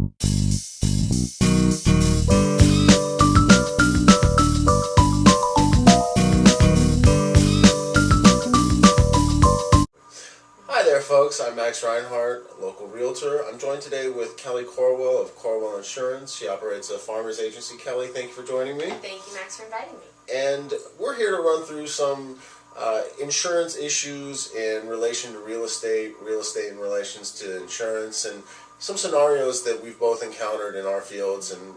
Hi there folks, I'm Max Reinhardt, a local realtor. I'm joined today with Kelly Corwell of Corwell Insurance. She operates a farmer's agency. Kelly, thank you for joining me. Thank you, Max, for inviting me. And we're here to run through some insurance issues in relation to real estate in relations to insurance, and some scenarios that we've both encountered in our fields, and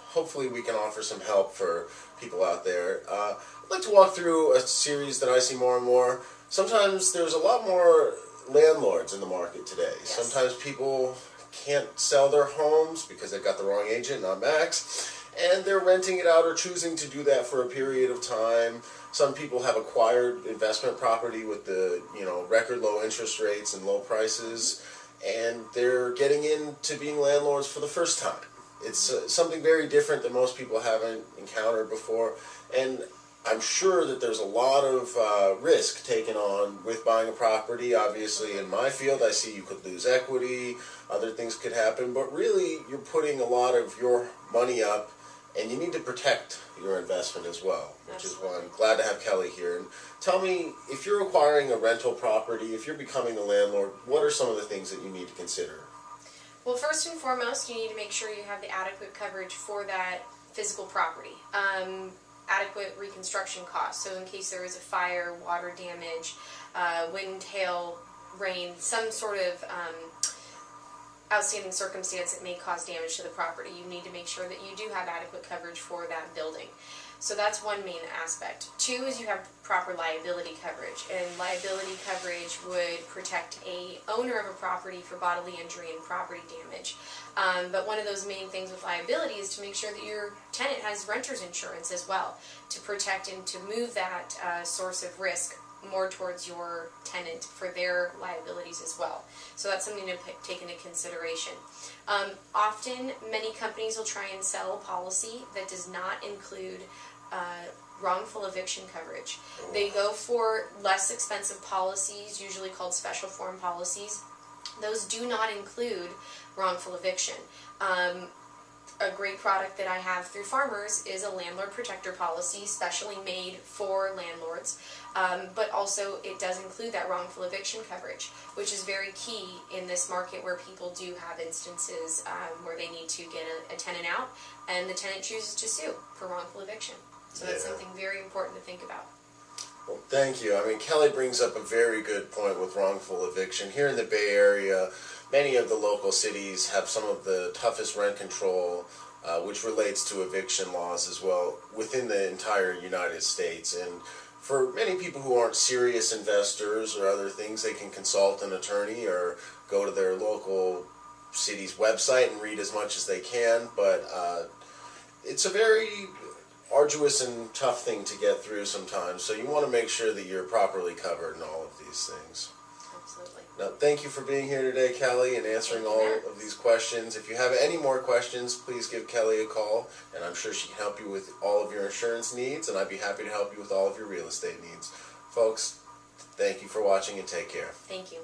hopefully we can offer some help for people out there. I'd like to walk through a series that I see more and more. Sometimes there's a lot more landlords in the market today. Yes. Sometimes people can't sell their homes because they've got the wrong agent, not Max, and they're renting it out or choosing to do that for a period of time. Some people have acquired investment property with the record low interest rates and low prices, and they're getting into being landlords for the first time. It's something very different that most people haven't encountered before, and I'm sure that there's a lot of risk taken on with buying a property. Obviously, in my field, I see you could lose equity, other things could happen, but really you're putting a lot of your money up, and you need to protect your investment as well, which is why I'm glad to have Kelly here. And tell me, if you're acquiring a rental property, if you're becoming a landlord, what are some of the things that you need to consider? Well, first and foremost, you need to make sure you have the adequate coverage for that physical property. Adequate reconstruction costs, so in case there is a fire, water damage, wind, hail, rain, some sort of outstanding circumstance that may cause damage to the property, you need to make sure that you do have adequate coverage for that building. So that's one main aspect. Two is you have proper liability coverage, and liability coverage would protect a owner of a property for bodily injury and property damage. But one of those main things with liability is to make sure that your tenant has renter's insurance as well, to protect and to move that source of risk more towards your tenant for their liabilities as well. So that's something to take into consideration. Often, many companies will try and sell a policy that does not include wrongful eviction coverage. They go for less expensive policies, usually called special form policies. Those do not include wrongful eviction. A great product that I have through Farmers is a landlord protector policy, specially made for landlords, but also it does include that wrongful eviction coverage, which is very key in this market where people do have instances where they need to get a tenant out, and the tenant chooses to sue for wrongful eviction. So that's something very important to think about. Well, thank you. I mean, Kelly brings up a very good point with wrongful eviction. Here in the Bay Area, many of the local cities have some of the toughest rent control, which relates to eviction laws as well, within the entire United States. And for many people who aren't serious investors or other things, they can consult an attorney or go to their local city's website and read as much as they can. But it's a very arduous and tough thing to get through sometimes, so you want to make sure that you're properly covered in all of these things. Absolutely. Now, thank you for being here today, Kelly, and answering all of these questions. If you have any more questions, please give Kelly a call, and I'm sure she can help you with all of your insurance needs, and I'd be happy to help you with all of your real estate needs. Folks, thank you for watching, and take care. Thank you.